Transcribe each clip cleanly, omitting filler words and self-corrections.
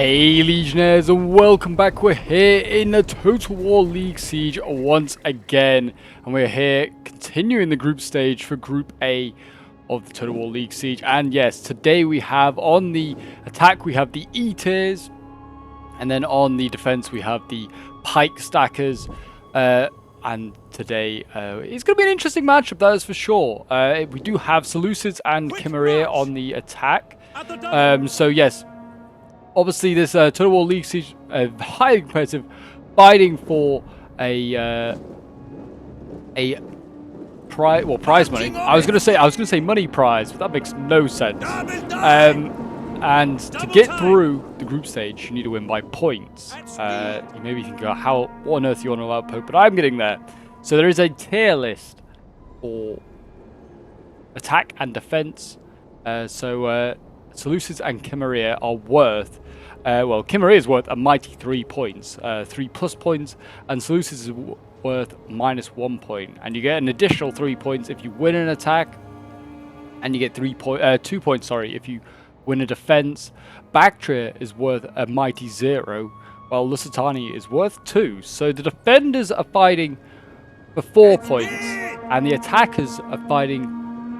Hey Legionnaires, and welcome back. We're here in the Total War League Siege once again, and we're here continuing the group stage for Group A of the Total War League Siege. And yes, today we have on the attack we have the E-tiers, and then on the defense we have the Pike Stackers. And today it's going to be an interesting matchup, that is for sure. We do have Seleucids and Chimera on the attack. So yes. Obviously, this Total War League Siege, highly competitive, fighting for a prize money. I was gonna say money prize, but that makes no sense. And to get through the group stage, you need to win by points. You maybe think, what on earth you want to allow Pope? But I'm getting there. So there is a tier list for attack and defense. Seleucids and Chimera are worth. Chimera is worth a mighty 3 points, 3 plus points, and Seleucids is worth -1 point. And you get an additional 3 points if you win an attack, and you get 2 points, if you win a defense. Bactria is worth a mighty 0, while Lusitani is worth 2. So the defenders are fighting for 4 points, and the attackers are fighting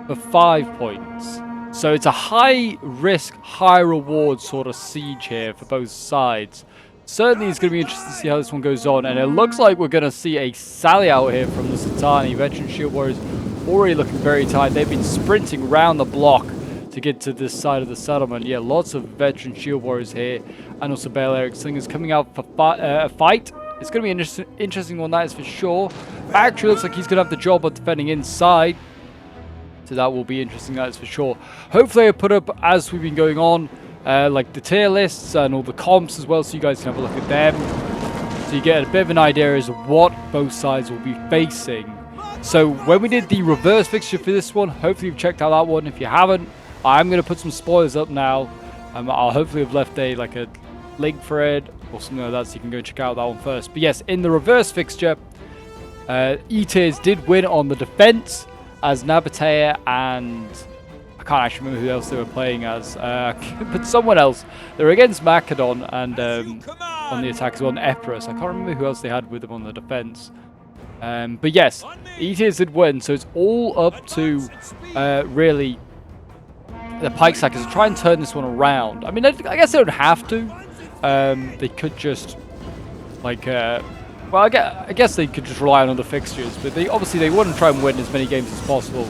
for 5 points. So it's a high risk, high reward sort of siege here for both sides. Certainly it's going to be interesting to see how this one goes on. And it looks like we're going to see a sally out here from the Satani. Veteran Shield Warriors already looking very tight. They've been sprinting around the block to get to this side of the settlement. Yeah, lots of Veteran Shield Warriors here. And also Bale Eric Slingers coming out for a fight. It's going to be an interesting one, that is for sure. Actually looks like he's going to have the job of defending inside. So that will be interesting, that's for sure. Hopefully I put up, as we've been going on, like the tier lists and all the comps as well, so you guys can have a look at them. So you get a bit of an idea as to what both sides will be facing. So when we did the reverse fixture for this one, hopefully you've checked out that one. If you haven't, I'm going to put some spoilers up now. I'll hopefully have left a link for it or something like that, so you can go check out that one first. But yes, in the reverse fixture, E-tiers did win on the defense, as Nabatea and I can't actually remember who else they were playing as, but someone else. They were against Macedon and on the attack as well, and Epirus. I can't remember who else they had with them on the defense. But yes, E-tiers did win, so it's all up to really the Pike Stackers to try and turn this one around. I mean, I guess they don't have to. They could just I guess they could just rely on other fixtures, but they wouldn't try and win as many games as possible.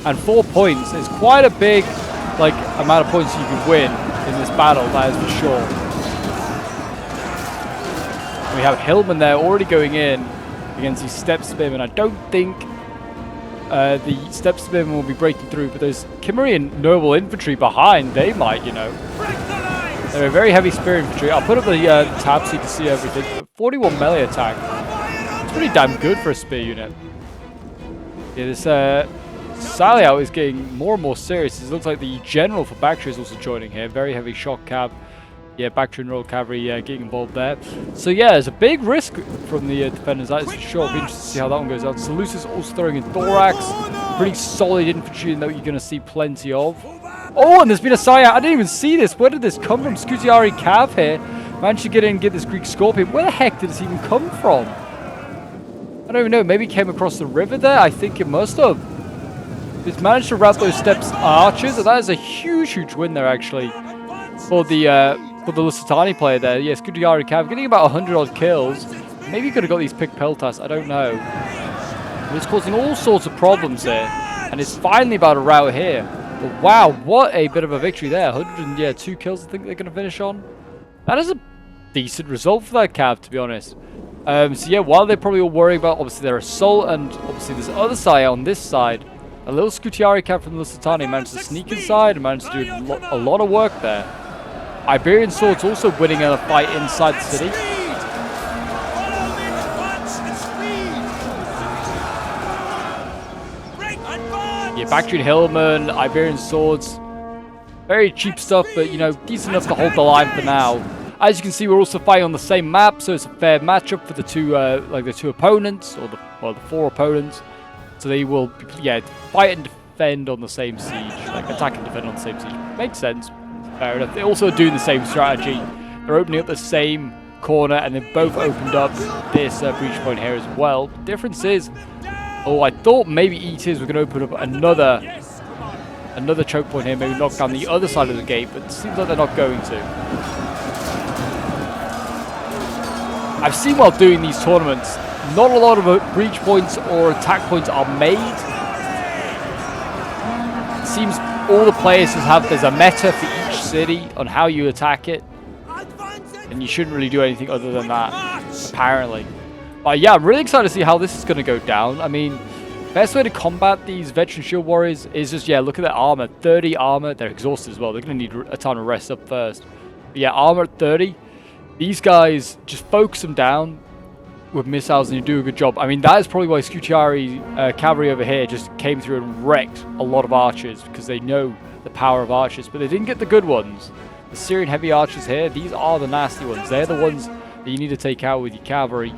And 4 points is quite a big amount of points you could win in this battle, that is for sure. We have Hillman there already going in against the Step Spearmen. I don't think the Step Spearmen will be breaking through, but those Chimerian Noble Infantry behind, they might, They're a very heavy spear infantry. I'll put up the tab so you can see everything. 41 melee attack. It's pretty damn good for a spear unit. Yeah, this sally out is getting more and more serious. It looks like the general for Bactria is also joining here. Very heavy shock cab. Yeah, Bactria and Royal Cavalry getting involved there. So yeah, there's a big risk from the defenders. That is for sure. It'll be interesting to see how that one goes out. Seleucus also throwing in Thorax. Pretty solid infantry that you're going to see plenty of. Oh, and there's been a sally out. I didn't even see this. Where did this come from? Scutiari Cav here. Managed to get in and get this Greek Scorpion. Where the heck did this even come from? I don't even know. Maybe it came across the river there? I think it must have. It's managed to wrap those Steps Archers. And that is a huge, huge win there, actually. For the Lusitani player there. Yes, Scutiari Cav getting about 100 odd kills. Maybe he could have got these pick Peltas. I don't know. But it's causing all sorts of problems here. And it's finally about a rout here. But wow, what a bit of a victory there. 102 kills I think they're going to finish on. That is a decent result for that Cav, to be honest. So yeah, while they're probably all worrying about obviously their assault and obviously this other side on this side, a little Scutiari Cav from the Lusitani managed to sneak inside and managed to do a lot of work there. Iberian Swords also winning a fight inside the city. Yeah, Bactrian Hillman, Iberian Swords, very cheap stuff, but decent enough to hold the line for now. As you can see, we're also fighting on the same map, so it's a fair matchup for the two opponents or the 4 opponents. So they will, fight and defend on the same siege, attack and defend on the same siege. Makes sense. Fair enough. They're also doing the same strategy. They're opening up the same corner, and they've both opened up this breach point here as well. Difference is, oh, I thought maybe E-Tiers were going to open up another choke point here, maybe knock down the other side of the gate, but it seems like they're not going to. I've seen while doing these tournaments, not a lot of breach points or attack points are made. It seems all the players there's a meta for each city on how you attack it, and you shouldn't really do anything other than that, apparently. But yeah, I'm really excited to see how this is going to go down. I mean, best way to combat these veteran shield warriors is just, yeah, look at their armor. 30 armor. They're exhausted as well. They're going to need a ton of rest up first. But yeah, armor at 30. These guys, just focus them down with missiles and you do a good job. I mean, that is probably why Scutiari cavalry over here just came through and wrecked a lot of archers, because they know the power of archers. But they didn't get the good ones. The Syrian heavy archers here, these are the nasty ones. They're the ones that you need to take out with your cavalry,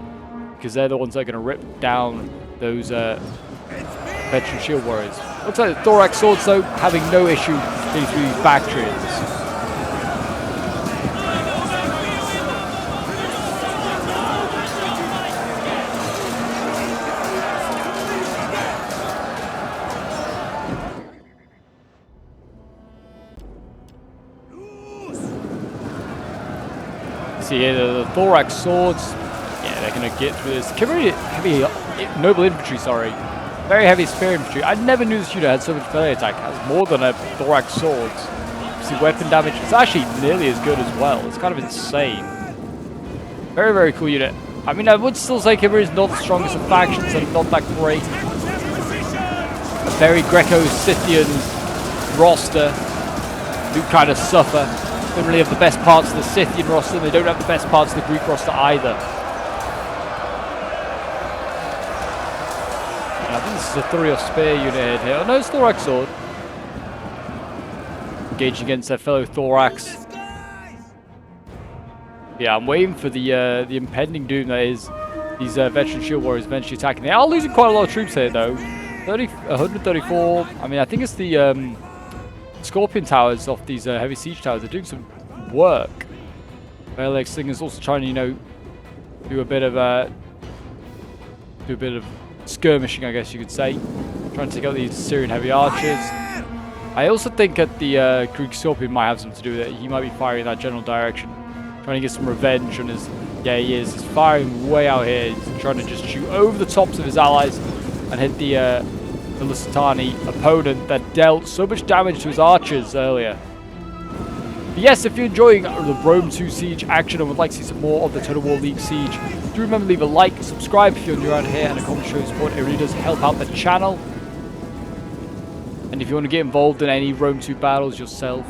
because they're the ones that are going to rip down those veteran shield warriors. Looks like the thorax swords, though, having no issue getting through these Bactrians. See here, the thorax swords, yeah, they're going to get through this. Heavy noble infantry, sorry. Very heavy spear infantry. I never knew this unit had so much melee attack. It has more than a thorax swords. See, weapon damage, it's actually nearly as good as well. It's kind of insane. Very, very cool unit. I mean, I would still say Cavalry is not the strongest of factions and not that great. A very Greco-Scythian roster do kind of suffer. Don't really have the best parts of the Scythian roster, and they don't have the best parts of the Greek roster either. And I think this is a Thurios spear unit here. Oh no, it's thorax sword. Engaging against their fellow thorax. Yeah, I'm waiting for the impending doom that is these veteran shield warriors eventually attacking. They are losing quite a lot of troops here though. 134. I mean, I think it's the Scorpion towers off these heavy siege towers. They're doing some work. Alex Sling is also trying to, you know, do a bit of skirmishing, I guess you could say. Trying to take out these Syrian heavy archers. I also think that the Greek Scorpion might have something to do with it. He might be firing in that general direction, trying to get some revenge on his. Yeah, he is. He's firing way out here. He's trying to just shoot over the tops of his allies and hit the Lusitani opponent that dealt so much damage to his archers earlier. But yes, if you're enjoying the Rome 2 Siege action and would like to see some more of the Total War League Siege, do remember to leave a like, subscribe if you're new around here, and a comment showing support. It really does help out the channel. And if you want to get involved in any Rome 2 battles yourself,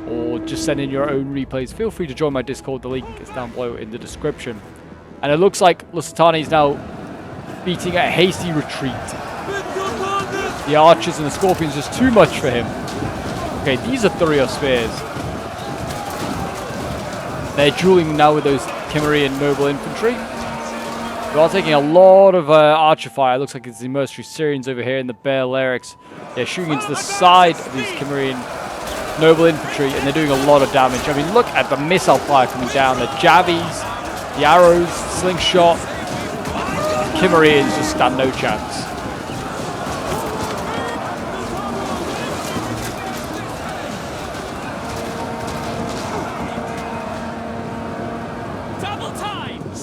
or just send in your own replays, feel free to join my Discord. The link is down below in the description. And it looks like Lusitani is now beating a hasty retreat. The archers and the scorpions just too much for him. Okay, these are Thurios spears. They're dueling now with those Cimmerian noble infantry. They are taking a lot of archer fire. It looks like it's the mercenary Syrians over here in the Balearics. They're shooting into the side of these Cimmerian noble infantry, and they're doing a lot of damage. I mean, look at the missile fire coming down. The jabbies, the arrows, slingshot. Cimmerians just stand no chance.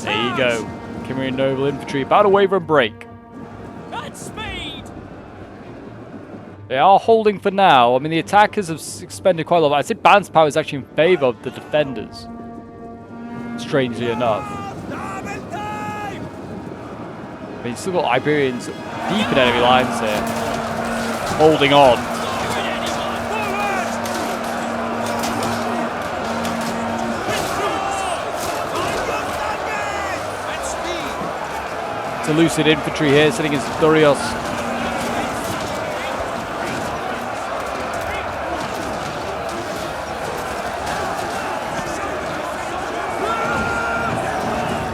There you go. Cimmerian noble infantry about to waver and break. At speed. They are holding for now. I mean, the attackers have expended quite a lot. I think balance power is actually in favor of the defenders, strangely enough. I mean, still got Iberians deep in enemy lines here, holding on. Lucid infantry here sitting against Thurios.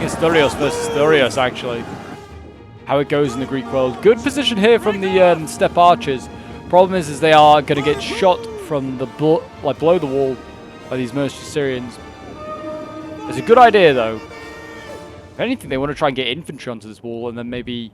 It's Thurios versus Thurios, actually. How it goes in the Greek world. Good position here from the steppe archers. Problem is they are going to get shot from the below the wall by these mercenary Syrians. It's a good idea, though. If anything, they want to try and get infantry onto this wall and then maybe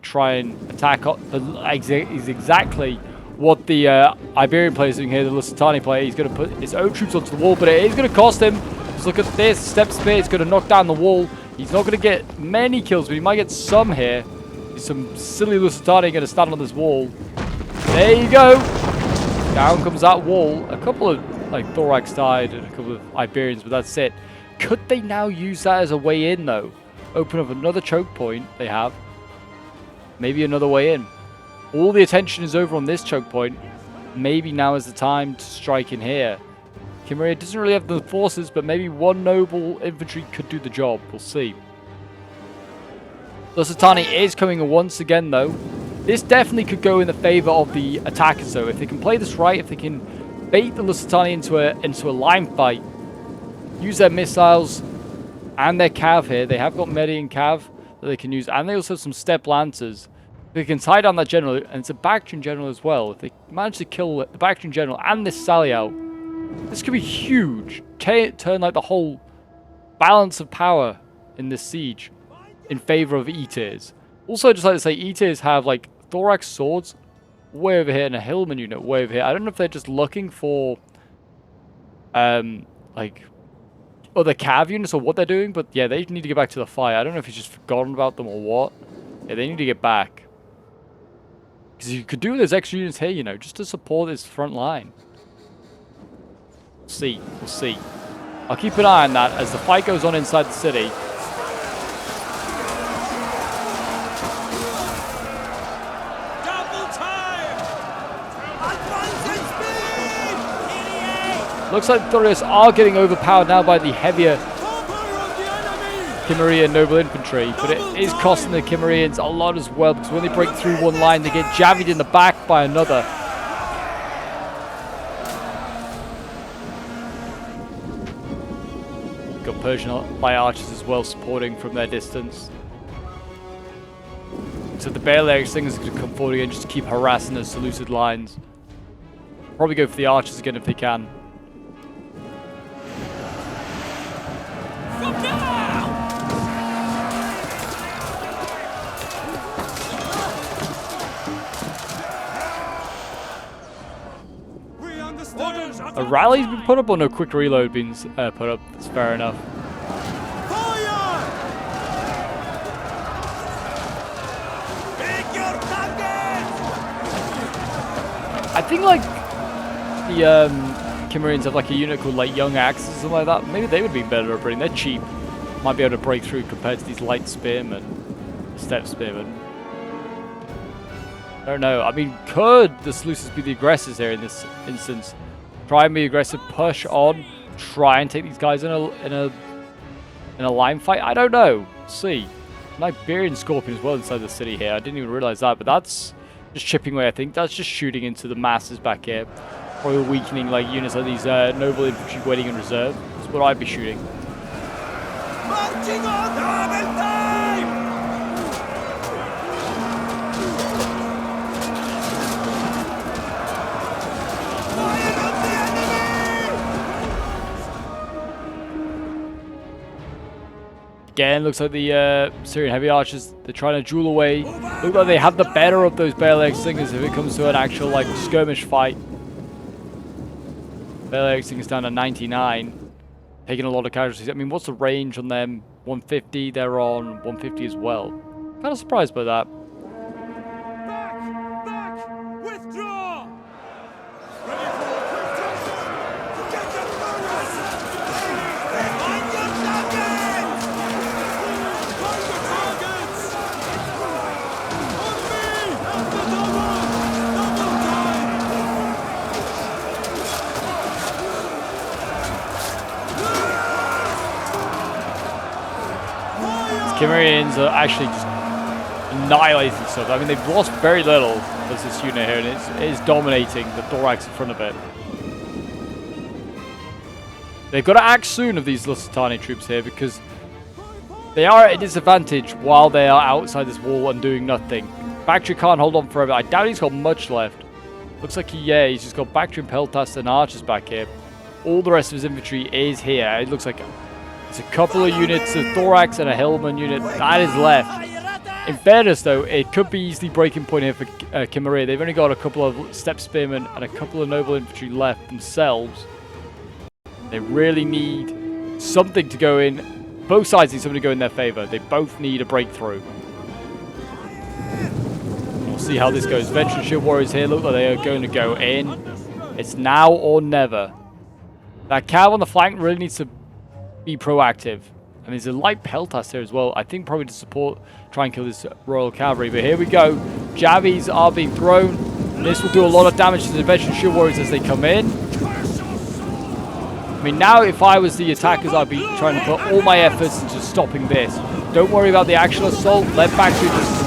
try and attack is exactly what the Iberian player is doing here, the Lusitani player. He's going to put his own troops onto the wall, but it is going to cost him. Just look at this. Step spear is going to knock down the wall. He's not going to get many kills, but he might get some here. Some silly Lusitani going to stand on this wall. There you go. Down comes that wall. A couple of like Thorax died and a couple of Iberians, but that's it. Could they now use that as a way in, though? Open up another choke point they have. Maybe another way in. All the attention is over on this choke point. Maybe now is the time to strike in here. Kimmeria doesn't really have the forces, but maybe one noble infantry could do the job. We'll see. Lusitani is coming once again, though. This definitely could go in the favor of the attackers, though. If they can play this right, if they can bait the Lusitani into a line fight, use their missiles and their cav here. They have got Medi and cav that they can use, and they also have some step lancers. They can tie down that general, and it's a Bactrian general as well. If they manage to kill the Bactrian general and this Sally out, this could be huge. Turn like the whole balance of power in this siege in favor of E-tiers. Also, just like to say, E-tiers have like Thorax swords way over here and a Hillman unit way over here. I don't know if they're just looking for like other cav units or what they're doing, but yeah, they need to get back to the fight. I don't know if he's just forgotten about them or what. Yeah, they need to get back. Because you could do those extra units here, you know, just to support this front line. We'll see. We'll see. I'll keep an eye on that as the fight goes on inside the city. Double time! Advancing speed! Looks like the Thorax are getting overpowered now by the heavier Cimmerian noble infantry, but it is costing the Cimmerians a lot as well, because when they break through one line, they get javied in the back by another. Got Persian light archers as well supporting from their distance. So the Balearic Slingers are going to come forward again just to keep harassing those Seleucid lines. Probably go for the archers again if they can. A rally's been put up or no quick reload been put up? That's fair enough. I think like the Cimmerians have like a unit called like Young Axes or something like that. Maybe they would be better at bringing. They're cheap. Might be able to break through compared to these light spearmen, step spearmen. I don't know. I mean, could the Seleucids be the aggressors here in this instance? Try and be aggressive, push on, try and take these guys in a line fight. I don't know. Let's see. An Iberian Scorpion as well inside the city here. I didn't even realize that, but that's just chipping away. I think that's just shooting into the masses back here, probably weakening like units like these noble infantry waiting in reserve. That's what I'd be shooting. Marching on double time! Again, looks like the Syrian heavy archers, they're trying to duel away. Look like they have the better of those Balearic Slingers if it comes to an actual like skirmish fight. Balearic Slingers down to 99. Taking a lot of casualties. I mean, what's the range on them? 150, they're on 150 as well. Kind of surprised by that. Back! Withdraw! Cimmerians are actually just annihilating stuff. I mean, they've lost very little as this unit here, and it is dominating the Thorax in front of it. They've got to act soon of these Lusitani troops here, because they are at a disadvantage while they are outside this wall and doing nothing. Bactria can't hold on forever. I doubt he's got much left. Looks like he's just got Bactrian Peltas and archers back here. All the rest of his infantry is here. It looks like There's a couple of units of Thorax and a Hillman unit. That is left. In fairness, though, it could be easily breaking point here for Kimmeria. They've only got a couple of Step Spearmen and a couple of Noble Infantry left themselves. They really need something to go in. Both sides need something to go in their favor. They both need a breakthrough. We'll see how this goes. Veteran Shield Warriors here look like they are going to go in. It's now or never. That cav on the flank really needs to be proactive. And there's a light peltas here as well. I think probably to support, try and kill this Royal Cavalry. But here we go. Javies are being thrown. This will do a lot of damage to the Veteran Shield Warriors as they come in. I mean, now if I was the attackers, I'd be trying to put all my efforts into stopping this. Don't worry about the actual assault. Let Factory just...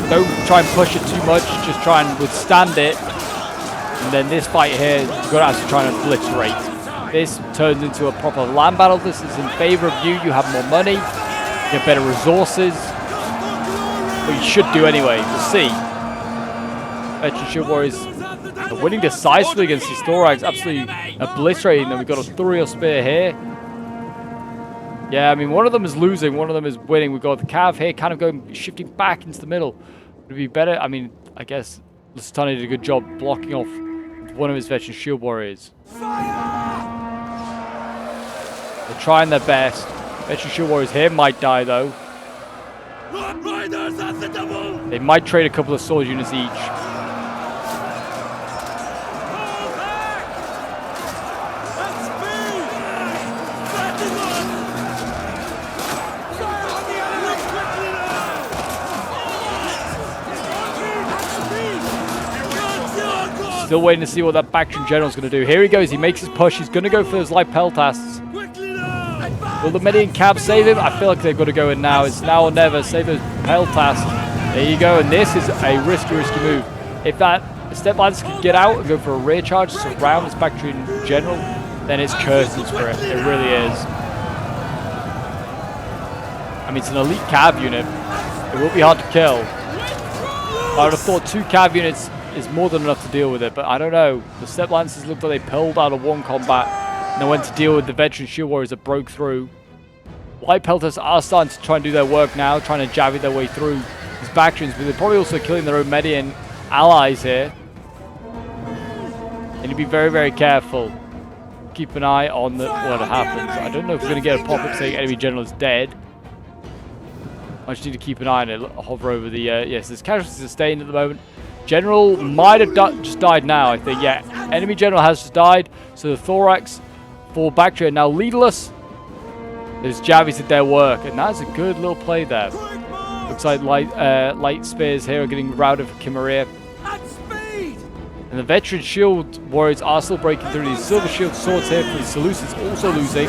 Don't try and push it too much. Just try and withstand it. And then this fight here, you've got to actually try and obliterate. This turns into a proper land battle. This is in favor of you. You have more money. You have better resources. But you should do anyway. We'll see. Veteran Shield Warriors are winning decisively against these Thorax. Absolutely obliterating them. We've got a Thuriel Spear here. Yeah, I mean, one of them is losing. One of them is winning. We've got the Cav here kind of going, shifting back into the middle. Would it be better? I mean, I guess Lusitania did a good job blocking off one of his Veteran Shield Warriors. They're trying their best. Veteran Shield Warriors here might die, though. They might trade a couple of sword units each. Still waiting to see what that Bactrian General's going to do. Here he goes. He makes his push. He's going to go for those light peltasts. Will the Median Cav save him? I feel like they've got to go in now. It's now or never. Save those peltasts. There you go. And this is a risky move. If that Step Lancers can get out and go for a rear charge, surround this Bactrian General, then it's curtains for it. It really is. I mean, it's an elite Cav unit. It will be hard to kill. I would have thought 2 Cav units is more than enough to deal with it, but I don't know. The Step Lancers looked like they pulled out of one combat and they went to deal with the Veteran Shield Warriors that broke through. Light Pelters are starting to try and do their work now, trying to Javi their way through these Bactrians, but they're probably also killing their own Median allies here. And you be very, very careful. Keep an eye on what happens. I don't know if we're going to get a pop-up saying enemy general is dead. I just need to keep an eye on it. Hover over the... yes, there's casualties sustained at the moment. General might have just died now, I think. Yeah, enemy general has just died. So the Thorax for Bactria are now leaderless. There's Javis at their work, and that's a good little play there. Looks like light spears here are getting routed for Kimmeria. And the Veteran Shield Warriors are still breaking through. These Silver Shield Swords here for the Seleucids also losing.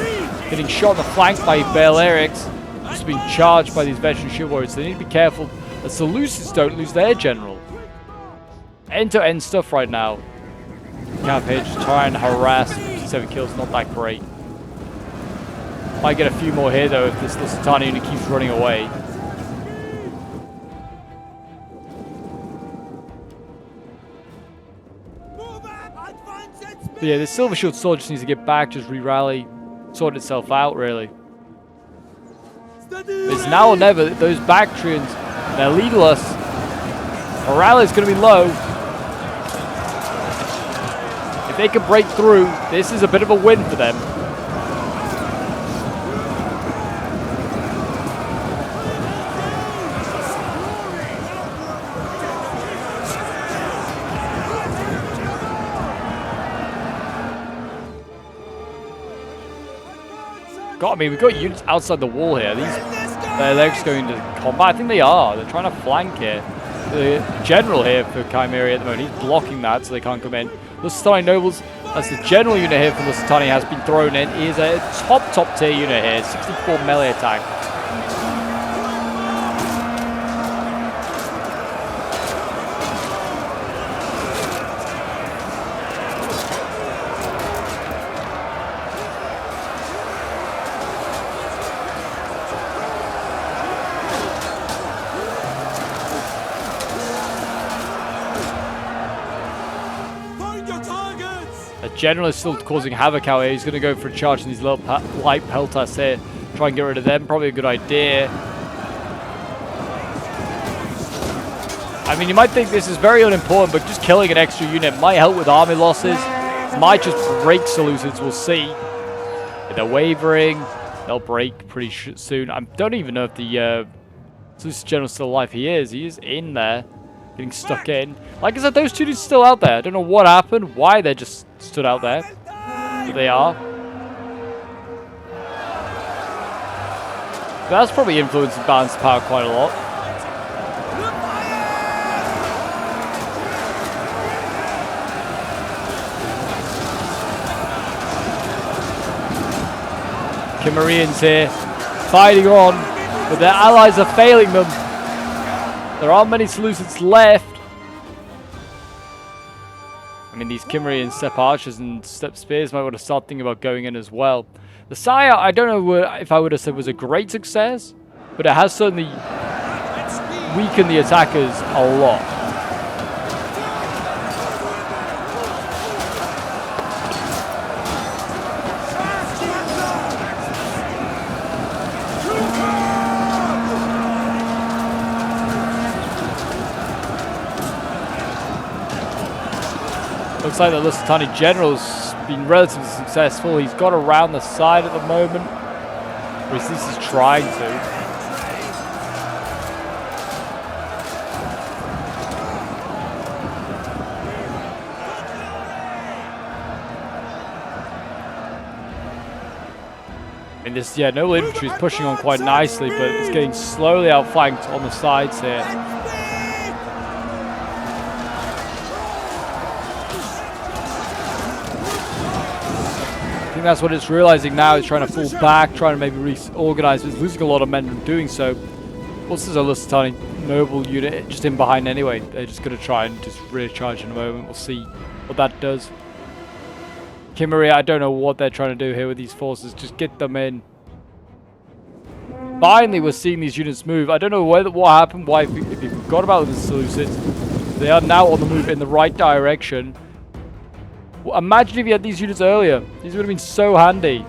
Getting shot in the flank by Balearics. Just being charged by these Veteran Shield Warriors. So they need to be careful that Seleucids don't lose their general. End-to-end stuff right now. Cav here just try and harass. 57 kills, not that great. Might get a few more here though if this Lusitania unit keeps running away. But yeah, the Silver Shield Sword just needs to get back, just re-rally, sort itself out really. It's now or never. Those Bactrians, they're leaderless. Morale is going to be low. If they can break through, this is a bit of a win for them. I mean, we've got units outside the wall here. They're just going to combat. I think they are. They're trying to flank here. The general here for Chimera at the moment, he's blocking that so they can't come in. Lusitania Nobles, as the general unit here for Lusitania has been thrown in. He is a top tier unit here, 64 melee attack. general is still causing havoc out here. He's going to go for a charge in these little light peltas here. Try and get rid of them. Probably a good idea. I mean, you might think this is very unimportant, but just killing an extra unit might help with army losses. Might just break Seleucids, we'll see. If they're wavering, they'll break pretty soon. I don't even know if the Seleucid general's still alive. He is in there, getting stuck in. Like I said, those two dudes are still out there. I don't know what happened, why they just stood out there. But they are. But that's probably influenced the balance of power quite a lot. Cimmerians here, fighting on, but their allies are failing them. There aren't many Seleucids left. I mean, these Cimmerian step archers and step spears might want to start thinking about going in as well. The Sire, I don't know if I would have said was a great success, but it has certainly weakened the attackers a lot. Looks like the Lusitani general's been relatively successful. He's got around the side at the moment, or at least he's trying to. I mean, this, noble infantry is pushing on quite nicely, but it's getting slowly outflanked on the sides here. I think that's what it's realizing now. It's trying to fall back, trying to maybe reorganize. It's losing a lot of men in doing so. What's this a Lusitani noble unit just in behind anyway? They're just going to try and just really charge in a moment. We'll see what that does. Cimmeria, I don't know what they're trying to do here with these forces. Just get them in. Finally, we're seeing these units move. I don't know what happened. Why, if you forgot about the Seleucids, they are now on the move in the right direction. Well, imagine if you had these units earlier. These would have been so handy.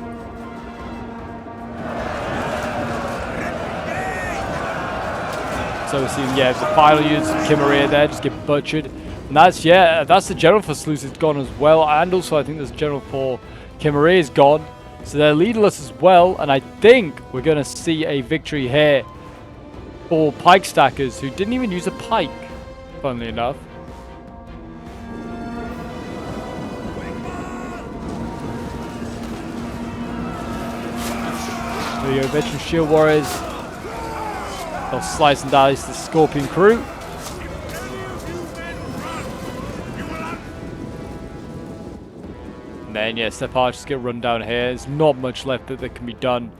So we're seeing, the final units of Cimmeria there just get butchered. And that's, that's the general for Seleucid gone as well. And also, I think this general for Cimmeria is gone. So they're leaderless as well. And I think we're going to see a victory here for pike stackers who didn't even use a pike, funnily enough. There you go, veteran shield warriors. They'll slice and dice the Scorpion crew. And then, step archers get run down here. There's not much left that can be done.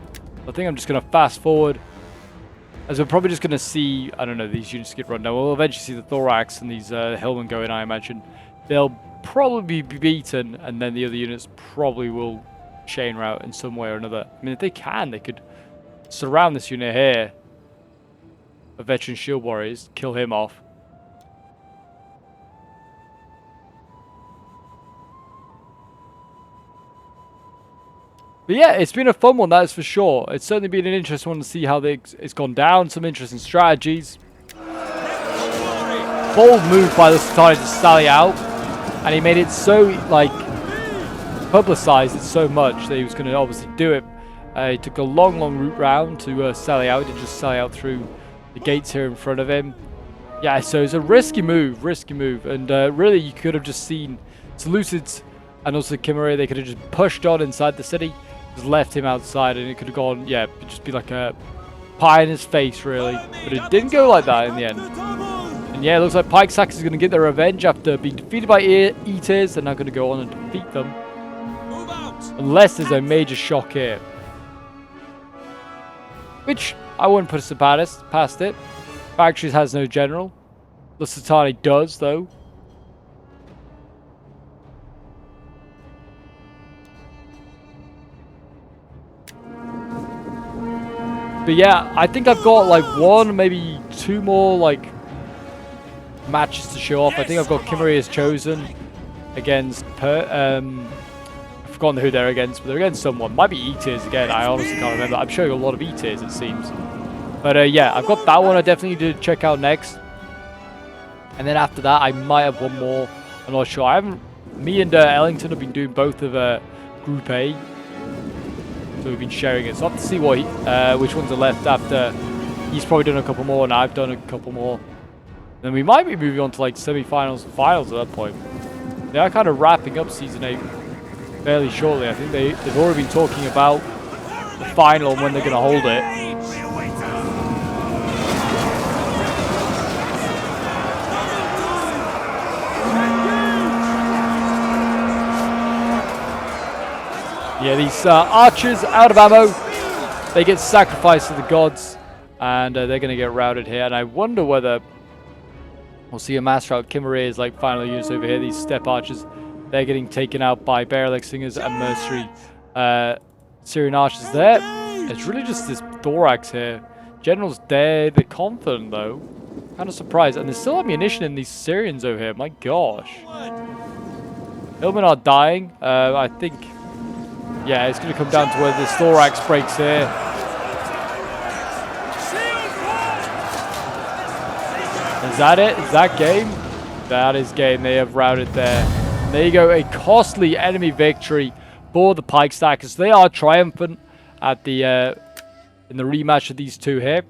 I think I'm just going to fast forward. As we're probably just going to see, I don't know, these units get run down. We'll eventually see the Thorax and these Hillmen go in, I imagine. They'll probably be beaten, and then the other units probably will chain route in some way or another. I mean, if they can, they could surround this unit here of veteran shield warriors, kill him off. But yeah, it's been a fun one, that's for sure. It's certainly been an interesting one to see how it's gone down. Some interesting strategies. Bold move by the Lusitani to sally out, and he made it so publicized it so much that he was going to obviously do it. He took a long route round to sally out. He didn't just sally out through the gates here in front of him. Yeah, so it's a risky move, and really you could have just seen Seleucids and also Cimmeria. They could have just pushed on inside the city, just left him outside, and it could have gone, it'd just be like a pie in his face, really. But it didn't go like that in the end. And it looks like Pike Sackers is going to get their revenge after being defeated by Eaters. They're now going to go on and defeat them. Unless there's a major shock here. Which I wouldn't put us past it. Factories has no general. Lusitani does, though. But yeah, I think I've got like one, maybe two more like matches to show off. I think I've got Cimmeria's Chosen. against I've forgotten who they're against, but they're against someone. Might be E-tiers again. I honestly can't remember. I'm showing a lot of E-tiers, it seems. But yeah, I've got that one I definitely need to check out next. And then after that, I might have one more. I'm not sure. I haven't. Me and Ellington have been doing both of Group A, so we've been sharing it. So I have to see what which ones are left after. He's probably done a couple more, and I've done a couple more. Then we might be moving on to like semi-finals, finals at that point. They are kind of wrapping up Season 8 fairly shortly. I think they've already been talking about the final and when they're going to hold it. Yeah, these archers out of ammo, they get sacrificed to the gods, and they're going to get routed here. And I wonder whether we'll see a mass rout. Kimmere's like final units over here. These step archers, they're getting taken out by Barrel Singers and Mercenary Syrian archers there. It's really just this thorax here. General's dead. They're confident though. Kind of surprised. And there's still ammunition in these Syrians over here. My gosh. Hillmen are dying. I think... Yeah, it's going to come down to whether this thorax breaks here. Is that it? Is that game? That is game. They have routed there. There you go. A costly enemy victory for the Pike Stackers. They are triumphant at the in the rematch of these two here.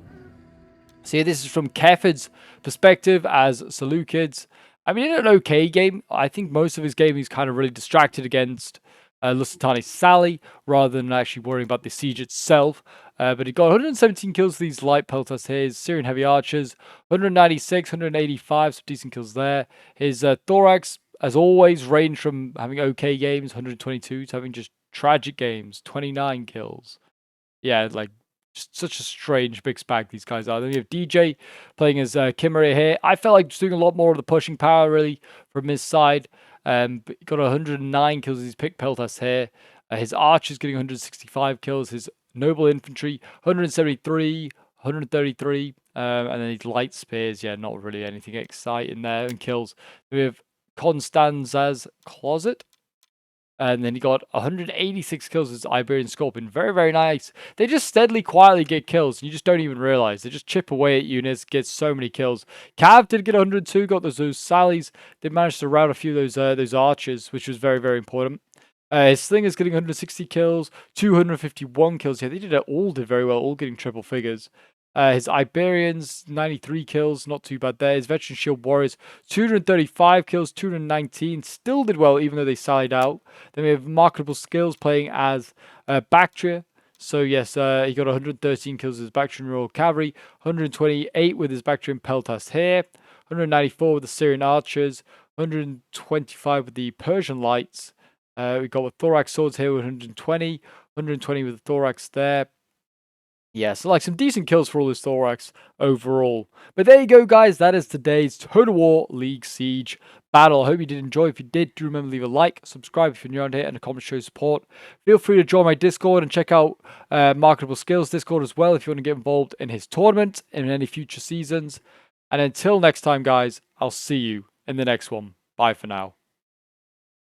See, this is from Kefid's perspective as Seleucids. I mean, in an okay game, I think most of his game he's kind of really distracted against Lusitane's Sally, rather than actually worrying about the siege itself. But he got 117 kills for these light peltas here. His Syrian heavy archers, 196, 185, some decent kills there. His thorax, as always, ranged from having okay games, 122, to having just tragic games, 29 kills. Yeah, like, just such a strange mixed bag these guys are. Then we have DJ playing as Kimmerer here. I felt like just doing a lot more of the pushing power, really, from his side. But he got 109 kills with his pick peltas here. His archers getting 165 kills. His noble infantry 173, 133, and then his light spears. Yeah, not really anything exciting there. And kills. We have Constanza's Closet. And then he got 186 kills with his Iberian Scorpion. Very, very nice. They just steadily, quietly get kills. You just don't even realize. They just chip away at units, get so many kills. Cav did get 102, got those sallies. They managed to rout a few of those archers, which was very, very important. His Slinger's getting 160 kills, 251 kills. Yeah, all did very well, all getting triple figures. His Iberians, 93 kills, not too bad there. His Veteran Shield Warriors, 235 kills, 219, still did well even though they sallied out. Then we have Marketable Skills playing as Bactria. So yes, he got 113 kills with his Bactrian Royal Cavalry, 128 with his Bactrian Peltas here, 194 with the Syrian Archers, 125 with the Persian Lights. We got with Thorax Swords here with 120, 120 with the Thorax there. Yeah, so like some decent kills for all this thorax overall. But there you go, guys. That is today's Total War League Siege battle. I hope you did enjoy. If you did, do remember to leave a like, subscribe if you're new around here, and a comment to show support. Feel free to join my Discord and check out Marketable Skills Discord as well if you want to get involved in his tournament and in any future seasons. And until next time, guys, I'll see you in the next one. Bye for now.